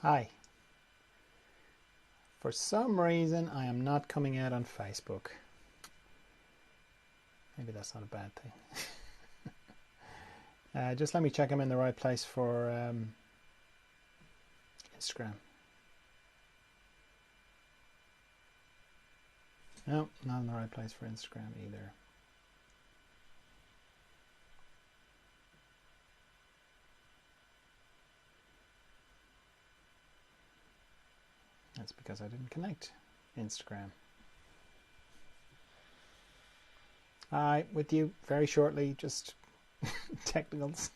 Hi. For some reason, I am not coming out on Facebook. Maybe that's not a bad thing. Just let me check I'm in the right place for Instagram. No, not in the right place for Instagram either. That's because I didn't connect Instagram. Hi, with you very shortly, just technicals.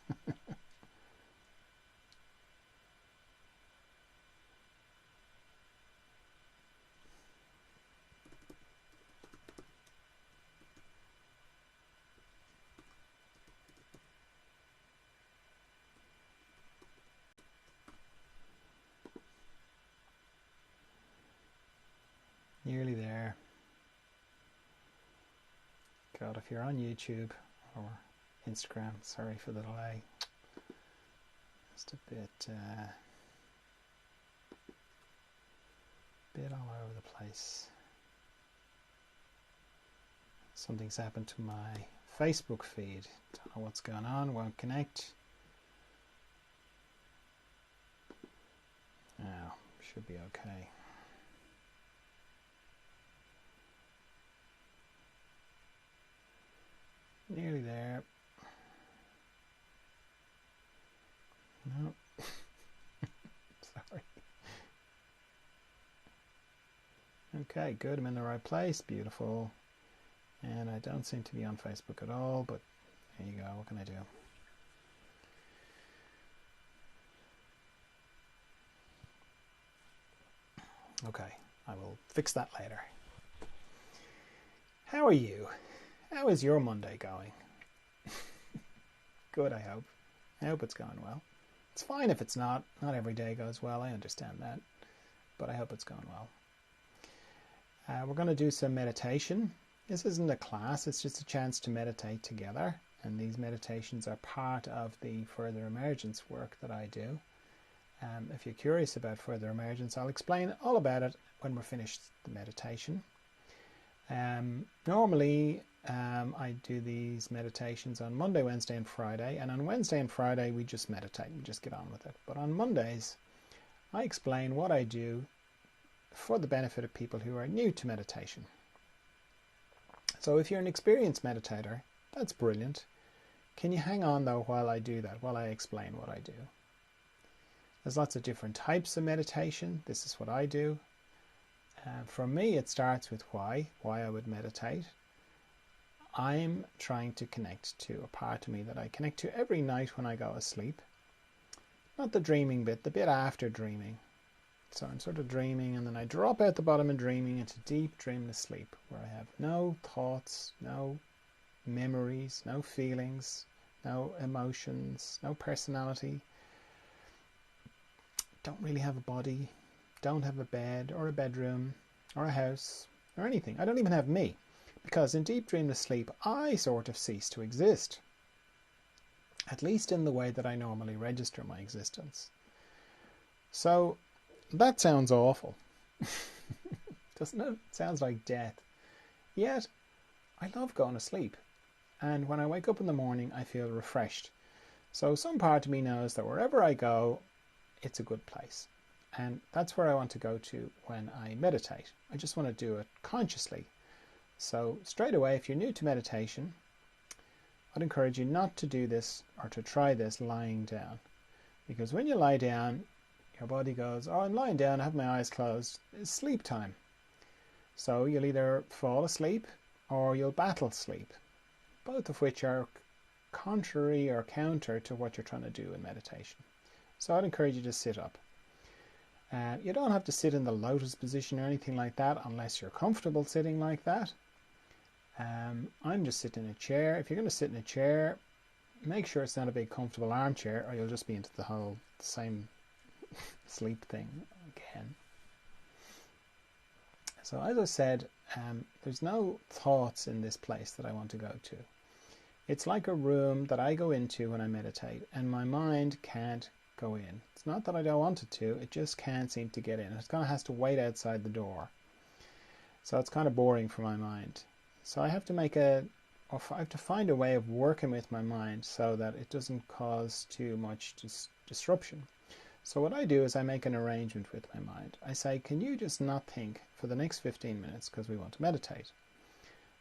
Nearly there. God, if you're on YouTube or Instagram, sorry for the delay. Just a bit all over the place. Something's happened to my Facebook feed. Don't know what's going on, won't connect. Now, should be okay. Nearly there. No. Sorry. Okay, good. I'm in the right place. Beautiful. And I don't seem to be on Facebook at all, but there you go. What can I do? Okay, I will fix that later. How are you? How is your Monday going? Good, I hope. I hope it's going well. It's fine if it's not. Not every day goes well, I understand that. But I hope it's going well. We're going to do some meditation. This isn't a class, it's just a chance to meditate together. And these meditations are part of the further emergence work that I do. If you're curious about further emergence, I'll explain all about it when we're finished the meditation. Normally, I do these meditations on Monday, Wednesday and Friday, and on Wednesday and Friday we just meditate, we just get on with it. But on Mondays I explain what I do for the benefit of people who are new to meditation. So if you're an experienced meditator, that's brilliant. Can you hang on though while I do that, while I explain what I do? There's lots of different types of meditation. This is what I do. For me, it starts with why I would meditate. I'm trying to connect to a part of me that I connect to every night when I go to sleep. Not the dreaming bit, the bit after dreaming. So I'm sort of dreaming and then I drop out the bottom of dreaming into deep dreamless sleep where I have no thoughts, no memories, no feelings, no emotions, no personality. Don't really have a body, don't have a bed or a bedroom or a house or anything. I don't even have me, because in deep dreamless sleep I sort of cease to exist, at least in the way that I normally register my existence. So that sounds awful. Doesn't it? It sounds like death. Yet I love going to sleep, and when I wake up in the morning I feel refreshed. So some part of me knows that wherever I go, it's a good place. And that's where I want to go to when I meditate. I just want to do it consciously. So straight away, if you're new to meditation, I'd encourage you not to do this or to try this lying down. Because when you lie down, your body goes, oh, I'm lying down, I have my eyes closed. It's sleep time. So you'll either fall asleep or you'll battle sleep, both of which are contrary or counter to what you're trying to do in meditation. So I'd encourage you to sit up. You don't have to sit in the lotus position or anything like that unless you're comfortable sitting like that. I'm just sitting in a chair. If you're going to sit in a chair, make sure it's not a big comfortable armchair or you'll just be into the whole same sleep thing again. So as I said, there's no thoughts in this place that I want to go to. It's like a room that I go into when I meditate, and my mind can't go in. It's not that I don't want it to, it just can't seem to get in. It kind of has to wait outside the door. So it's kind of boring for my mind. So I have to I have to find a way of working with my mind so that it doesn't cause too much disruption. So what I do is I make an arrangement with my mind. I say, can you just not think for the next 15 minutes because we want to meditate?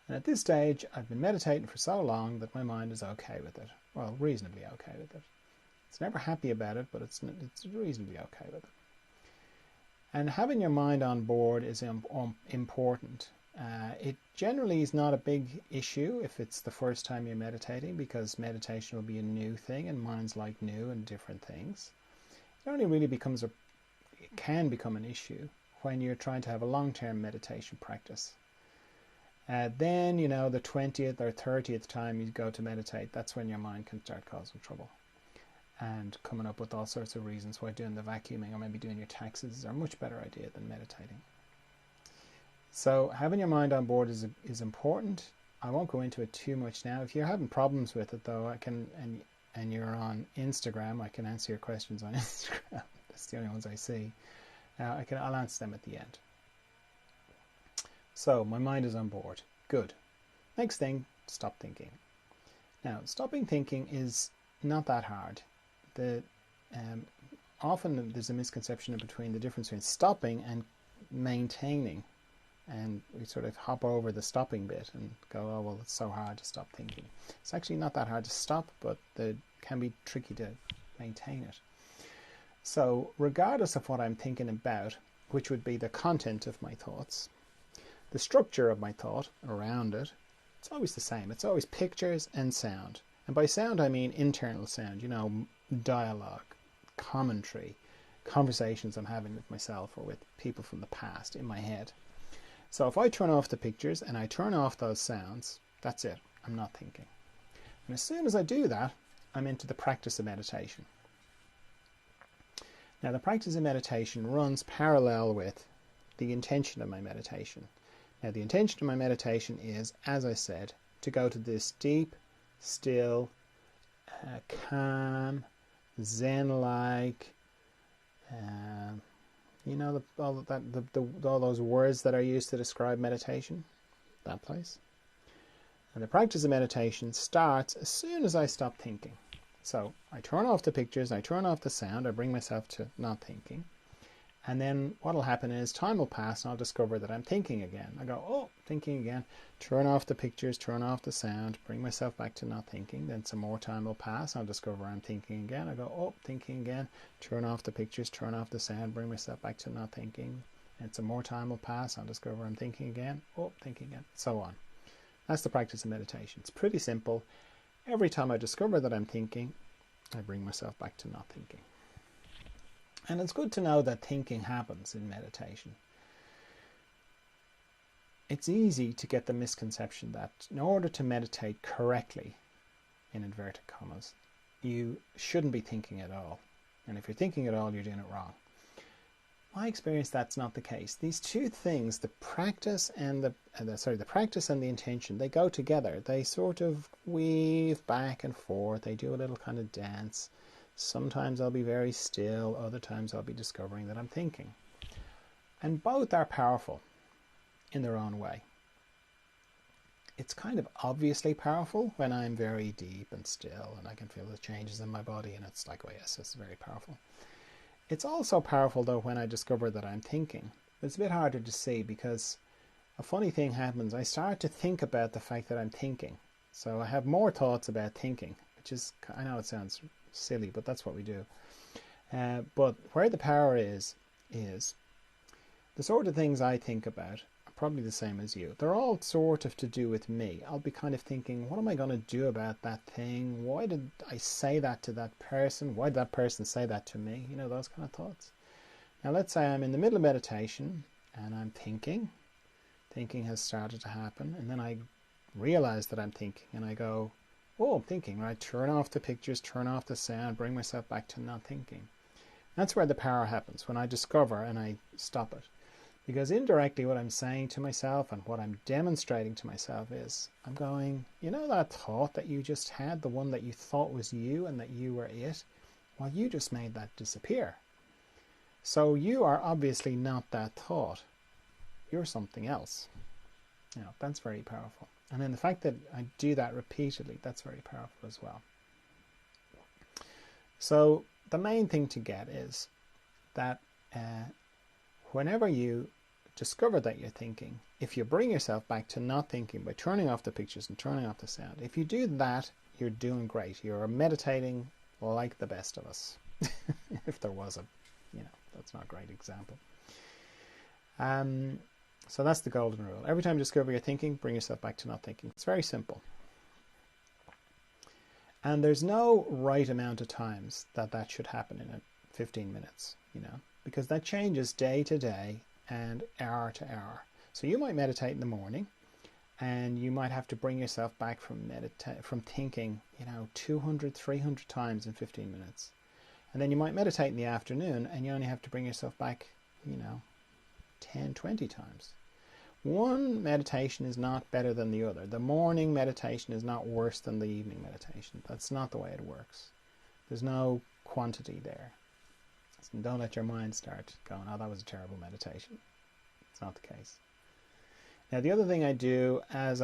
And at this stage, I've been meditating for so long that my mind is okay with it. Well, reasonably okay with it. It's never happy about it, but it's reasonably okay with it. And having your mind on board is important. It generally is not a big issue if it's the first time you're meditating, because meditation will be a new thing and minds like new and different things. It only really can become an issue when you're trying to have a long-term meditation practice. Then, the 20th or 30th time you go to meditate, that's when your mind can start causing trouble and coming up with all sorts of reasons why doing the vacuuming or maybe doing your taxes are a much better idea than meditating. So having your mind on board is important. I won't go into it too much now. If you're having problems with it, though, and you're on Instagram, I can answer your questions on Instagram. That's the only ones I see. I'll answer them at the end. So my mind is on board. Good. Next thing, stop thinking. Now, stopping thinking is not that hard. Often there's a misconception between the difference between stopping and maintaining, and we sort of hop over the stopping bit and go, oh well, it's so hard to stop thinking. It's actually not that hard to stop, but it can be tricky to maintain it. So regardless of what I'm thinking about, which would be the content of my thoughts, the structure of my thought around it, it's always the same. It's always pictures and sound. And by sound I mean internal sound, dialogue, commentary, conversations I'm having with myself or with people from the past in my head. So if I turn off the pictures and I turn off those sounds, that's it. I'm not thinking. And as soon as I do that, I'm into the practice of meditation. Now the practice of meditation runs parallel with the intention of my meditation. Now the intention of my meditation is, as I said, to go to this deep, still, calm, Zen-like, all those words that are used to describe meditation, that place. And the practice of meditation starts as soon as I stop thinking. So I turn off the pictures, I turn off the sound, I bring myself to not thinking. And then what will happen is time will pass and I'll discover that I'm thinking again. I go, oh, thinking again, turn off the pictures, turn off the sound, bring myself back to not thinking. Then some more time will pass, I'll discover I'm thinking again. I go, oh, thinking again, turn off the pictures, turn off the sound, bring myself back to not thinking. And some more time will pass, I'll discover I'm thinking again, oh, thinking again, so on. That's the practice of meditation. It's pretty simple. Every time I discover that I'm thinking, I bring myself back to not thinking. And it's good to know that thinking happens in meditation. It's easy to get the misconception that in order to meditate correctly, in inverted commas, you shouldn't be thinking at all. And if you're thinking at all, you're doing it wrong. My experience, that's not the case. These two things, the practice and the practice and the intention, they go together. They sort of weave back and forth. They do a little kind of dance. Sometimes I'll be very still, other times I'll be discovering that I'm thinking. And both are powerful in their own way. It's kind of obviously powerful when I'm very deep and still and I can feel the changes in my body and it's like, oh yes, it's very powerful. It's also powerful though when I discover that I'm thinking. It's a bit harder to see because a funny thing happens. I start to think about the fact that I'm thinking. So I have more thoughts about thinking, which is, I know it sounds silly, but that's what we do. But where the power is the sort of things I think about are probably the same as you. They're all sort of to do with me. I'll be kind of thinking, what am I going to do about that thing? Why did I say that to that person? Why did that person say that to me? Those kind of thoughts. Now let's say I'm in the middle of meditation and I'm thinking. Thinking has started to happen, and then I realize that I'm thinking and I go, oh, I'm thinking, right? Turn off the pictures, turn off the sound, bring myself back to not thinking. That's where the power happens, when I discover and I stop it. Because indirectly what I'm saying to myself and what I'm demonstrating to myself is, I'm going, that thought that you just had, the one that you thought was you and that you were it, Well, you just made that disappear. So you are obviously not that thought. You're something else. That's very powerful. And then the fact that I do that repeatedly, that's very powerful as well. So the main thing to get is that whenever you discover that you're thinking, if you bring yourself back to not thinking by turning off the pictures and turning off the sound, if you do that, you're doing great. You're meditating like the best of us. If there was a, that's not a great example. So that's the golden rule. Every time you discover you're thinking, bring yourself back to not thinking. It's very simple. And there's no right amount of times that should happen in 15 minutes, because that changes day to day and hour to hour. So you might meditate in the morning, and you might have to bring yourself back from thinking, 200, 300 times in 15 minutes. And then you might meditate in the afternoon, and you only have to bring yourself back, 10, 20 times. One meditation is not better than the other. The morning meditation is not worse than the evening meditation. That's not the way it works. There's no quantity there. So don't let your mind start going, oh, that was a terrible meditation. It's not the case. Now, the other thing I do as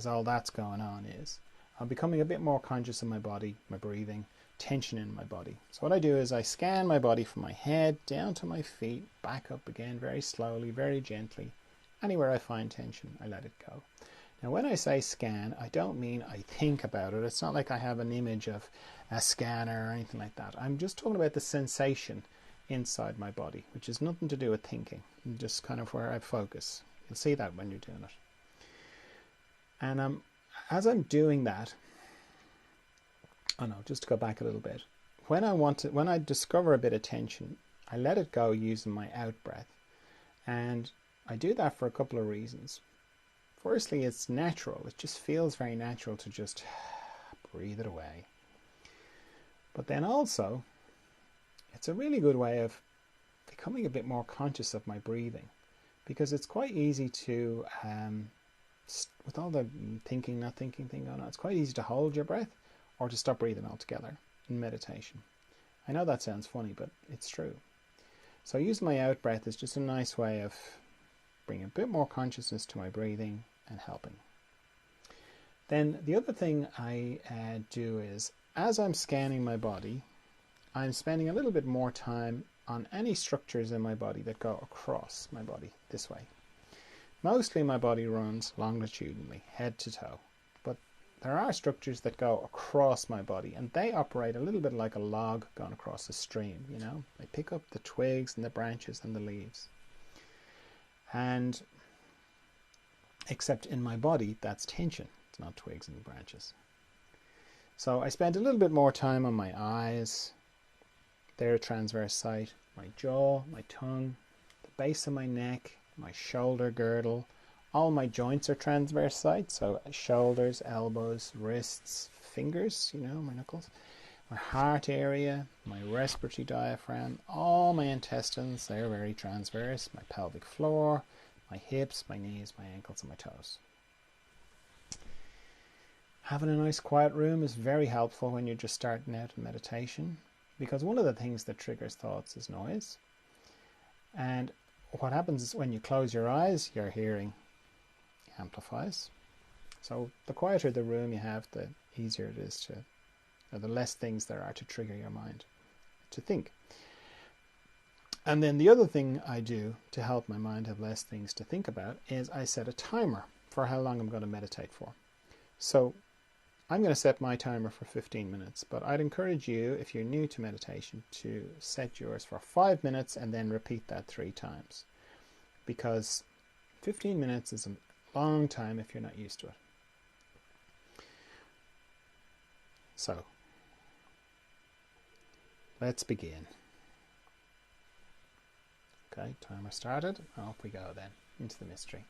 all that's going on is I'm becoming a bit more conscious of my body, my breathing, tension in my body. So what I do is I scan my body from my head down to my feet, back up again very slowly, very gently. Anywhere I find tension, I let it go. Now when I say scan, I don't mean I think about it. It's not like I have an image of a scanner or anything like that. I'm just talking about the sensation inside my body, which has nothing to do with thinking, just kind of where I focus. You'll see that when you're doing it. And as I'm doing that, just to go back a little bit. When I discover a bit of tension, I let it go using my out breath. And I do that for a couple of reasons. Firstly, it's natural. It just feels very natural to just breathe it away. But then also, it's a really good way of becoming a bit more conscious of my breathing, because it's quite easy to, with all the thinking, not thinking thing going on, it's quite easy to hold your breath or to stop breathing altogether in meditation. I know that sounds funny, but it's true. So using my out breath is just a nice way of bringing a bit more consciousness to my breathing and helping. Then the other thing I do is, as I'm scanning my body, I'm spending a little bit more time on any structures in my body that go across my body this way. Mostly my body runs longitudinally, head to toe, but there are structures that go across my body, and they operate a little bit like a log going across a stream, They pick up the twigs and the branches and the leaves. And except in my body, that's tension. It's not twigs and branches. So I spend a little bit more time on my eyes, their transverse sight, my jaw, my tongue, the base of my neck, my shoulder girdle. All my joints are transverse sight, so shoulders, elbows, wrists, fingers, my knuckles, my heart area, my respiratory diaphragm, all my intestines, they're very transverse, my pelvic floor, my hips, my knees, my ankles, and my toes. Having a nice quiet room is very helpful when you're just starting out in meditation, because one of the things that triggers thoughts is noise. And what happens is when you close your eyes, your hearing amplifies. So the quieter the room you have, the easier it is or the less things there are to trigger your mind to think. And then the other thing I do to help my mind have less things to think about is I set a timer for how long I'm going to meditate for. So I'm going to set my timer for 15 minutes, but I'd encourage you, if you're new to meditation, to set yours for 5 minutes and then repeat that 3 times. Because 15 minutes is a long time if you're not used to it. So, let's begin. Okay, timer started. Off we go then, into the mystery.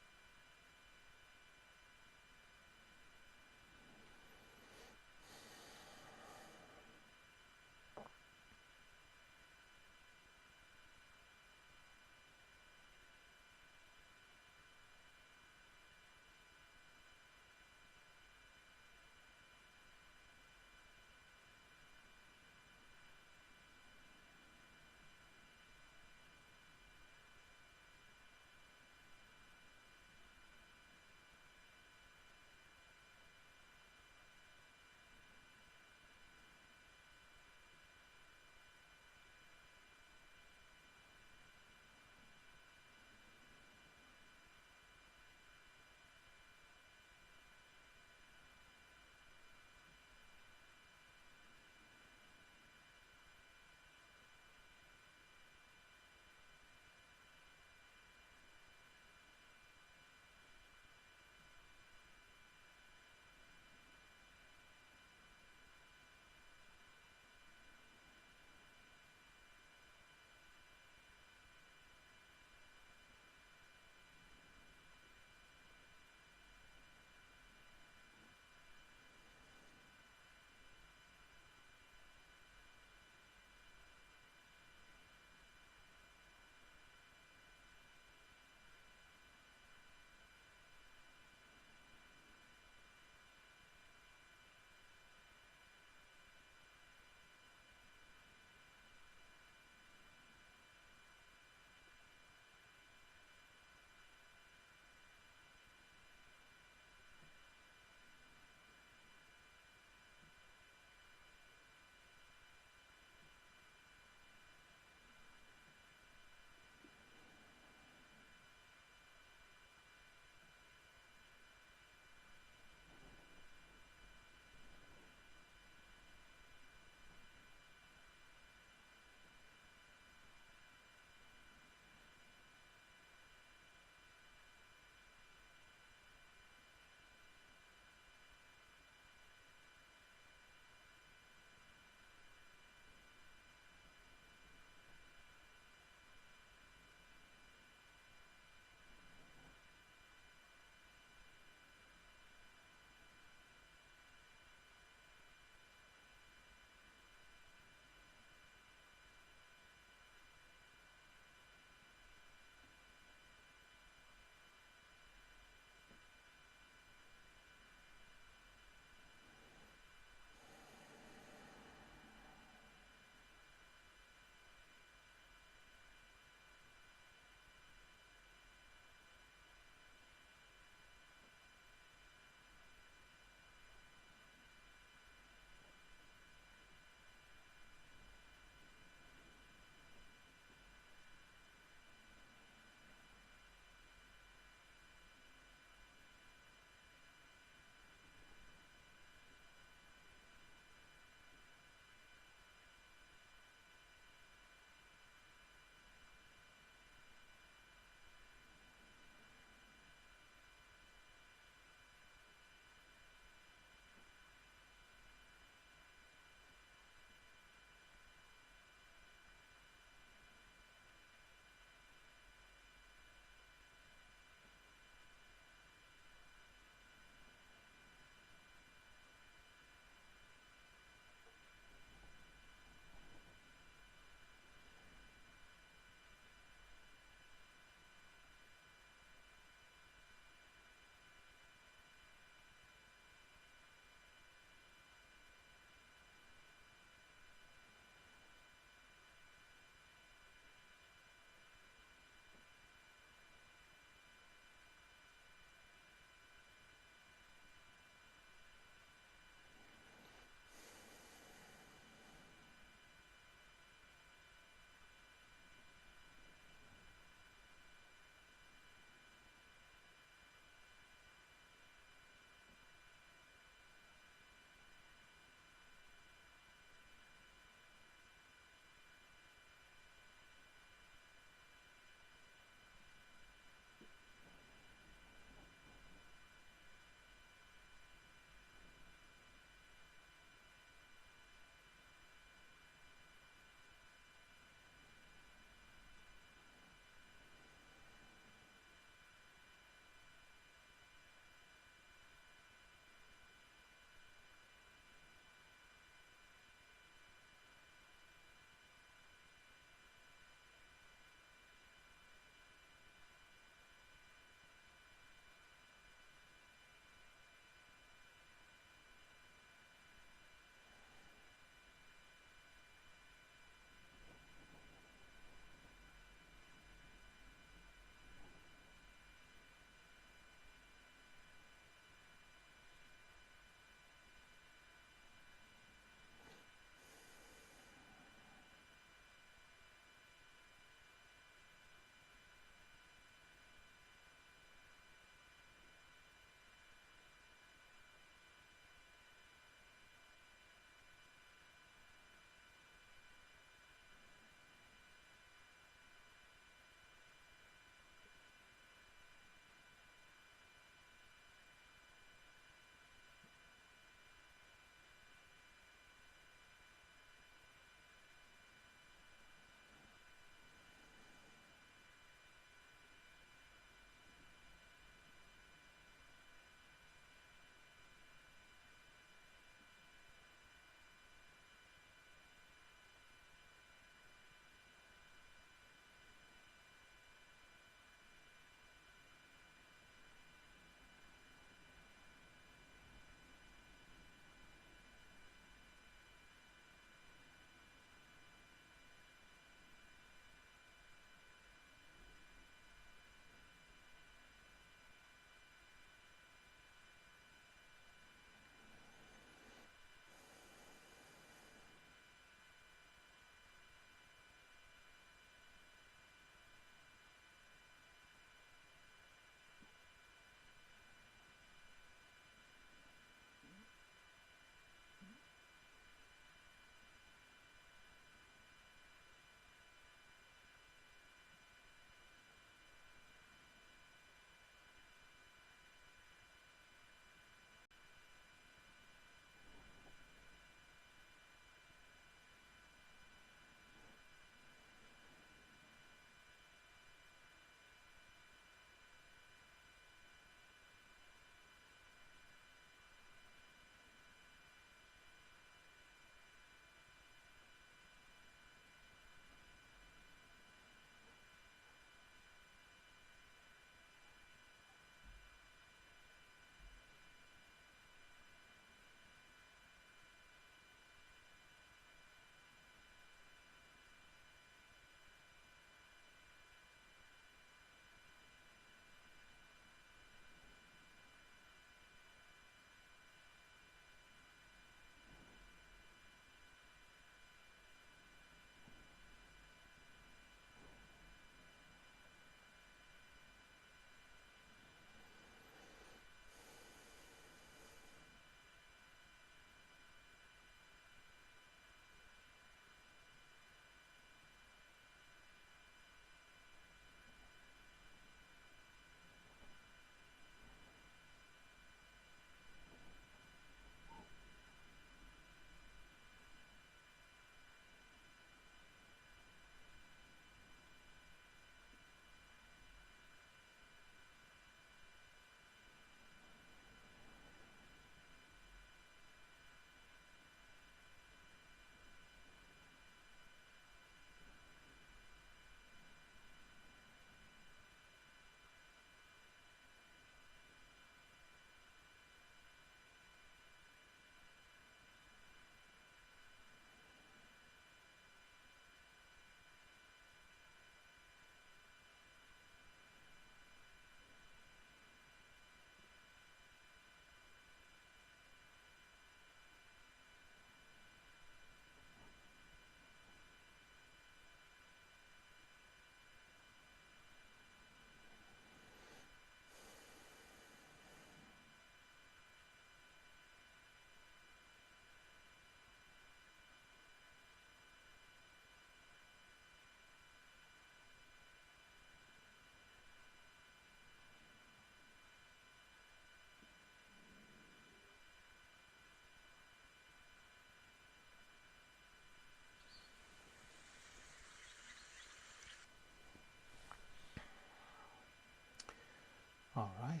Alright,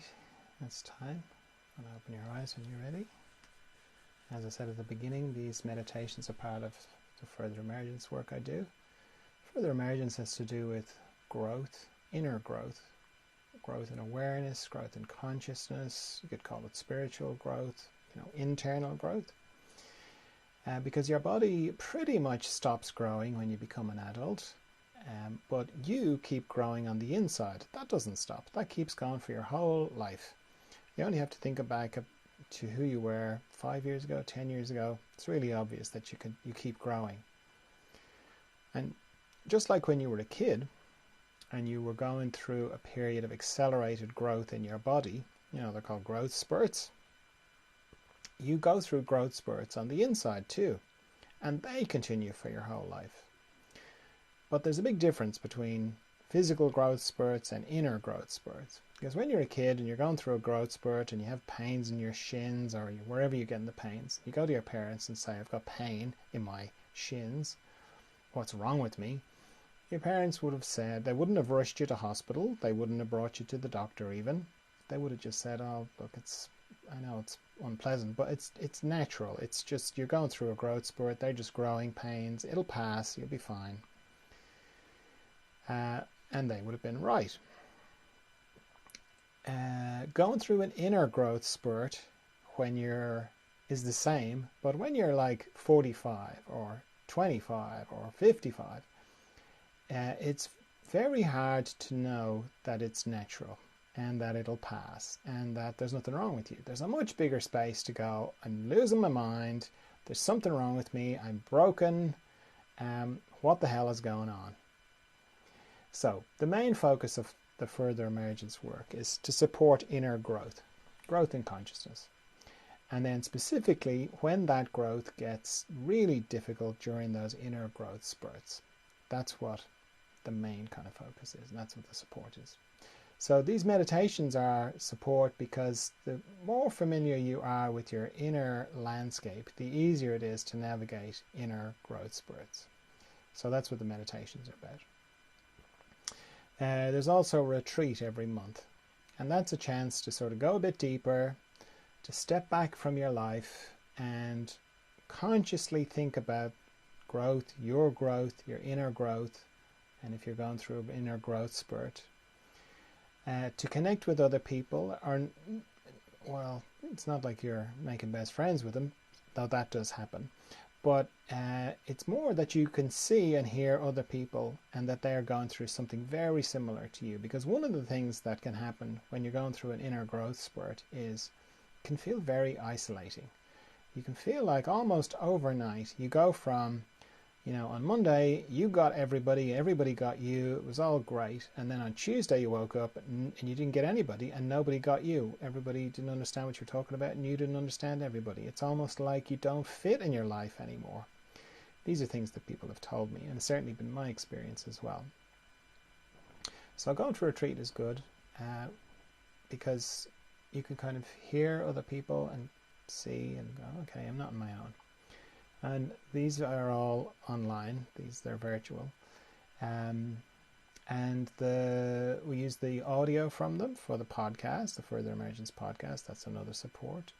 it's time. And open your eyes when you're ready. As I said at the beginning, these meditations are part of the further emergence work I do. Further emergence has to do with growth, inner growth, growth in awareness, growth in consciousness. You could call it spiritual growth, internal growth. Because your body pretty much stops growing when you become an adult, but you keep growing on the inside. That doesn't stop. That keeps going for your whole life. You only have to think back to who you were 5 years ago, 10 years ago. It's really obvious that you keep growing. And just like when you were a kid and you were going through a period of accelerated growth in your body, they're called growth spurts. You go through growth spurts on the inside too, and they continue for your whole life. But there's a big difference between physical growth spurts and inner growth spurts. Because when you're a kid and you're going through a growth spurt and you have pains in your shins or wherever you're getting the pains, you go to your parents and say, I've got pain in my shins. What's wrong with me? Your parents would have said, they wouldn't have rushed you to hospital. They wouldn't have brought you to the doctor even. They would have just said, oh, look, I know it's unpleasant, but it's natural. It's just you're going through a growth spurt. They're just growing pains. It'll pass. You'll be fine. And they would have been right. Going through an inner growth spurt is the same, but when you're like 45 or 25 or 55, it's very hard to know that it's natural and that it'll pass and that there's nothing wrong with you. There's a much bigger space to go. I'm losing my mind. There's something wrong with me. I'm broken. What the hell is going on? So the main focus of the further emergence work is to support inner growth, growth in consciousness. And then specifically when that growth gets really difficult during those inner growth spurts. That's what the main kind of focus is, and that's what the support is. So these meditations are support because the more familiar you are with your inner landscape, the easier it is to navigate inner growth spurts. So that's what the meditations are about. There's also a retreat every month, and that's a chance to sort of go a bit deeper, to step back from your life and consciously think about growth, your inner growth, and if you're going through an inner growth spurt, to connect with other people, well, it's not like you're making best friends with them, though that does happen, but it's more that you can see and hear other people and that they're going through something very similar to you. Because one of the things that can happen when you're going through an inner growth spurt is it can feel very isolating. You can feel like almost overnight you go from, on Monday you got everybody got you, it was all great, and then on Tuesday you woke up and you didn't get anybody and nobody got you. Everybody didn't understand what you're talking about and you didn't understand everybody. It's almost like you don't fit in your life anymore. These are things that people have told me, and it's certainly been my experience as well. So going to a retreat is good because you can kind of hear other people and see and go, okay, I'm not on my own. And these are all online. They're virtual. And we use the audio from them for the podcast, the Further Emergence podcast. That's another support.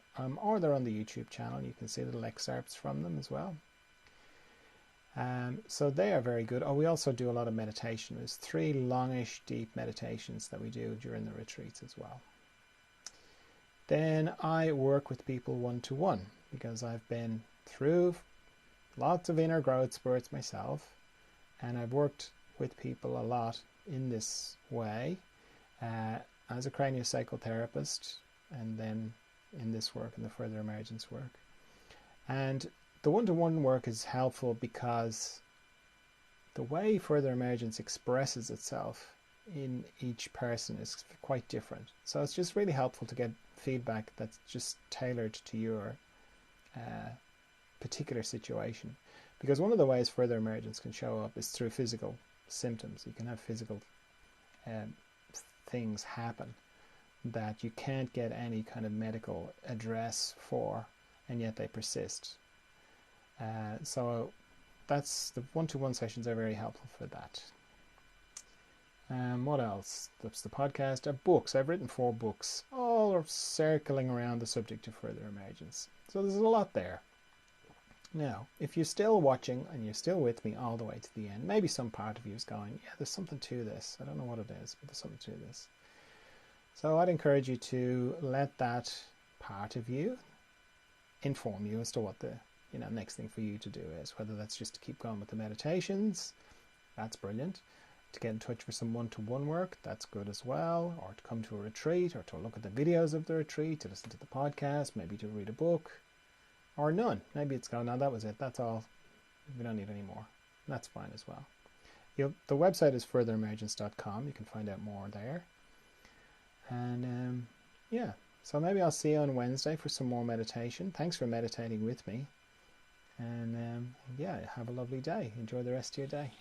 Or they're on the YouTube channel. You can see little excerpts from them as well. So they are very good. We also do a lot of meditation. There's 3 longish, deep meditations that we do during the retreats as well. Then I work with people one-to-one because I've been through lots of inner growth spurts myself, and I've worked with people a lot in this way as a craniosacral and then in this work, in the further emergence work. And the one-to-one work is helpful because the way further emergence expresses itself in each person is quite different. So it's just really helpful to get feedback that's just tailored to your particular situation. Because one of the ways further emergence can show up is through physical symptoms. You can have physical things happen that you can't get any kind of medical address for, and yet they persist. So that's the one-to-one sessions are very helpful for that. What else? That's the podcast. Books. I've written 4 books, all are circling around the subject of further emergence. So there's a lot there. Now, if you're still watching and you're still with me all the way to the end, maybe some part of you is going, yeah, there's something to this. I don't know what it is, but there's something to this. So I'd encourage you to let that part of you inform you as to what the next thing for you to do is. Whether that's just to keep going with the meditations, that's brilliant. To get in touch for some one-to-one work, that's good as well. Or to come to a retreat, or to look at the videos of the retreat, to listen to the podcast, maybe to read a book. Or none. Maybe it's gone, now that was it, that's all. We don't need any more. That's fine as well. The website is furtheremergence.com. You can find out more there. And yeah, so maybe I'll see you on Wednesday for some more meditation. Thanks for meditating with me. And yeah, have a lovely day. Enjoy the rest of your day.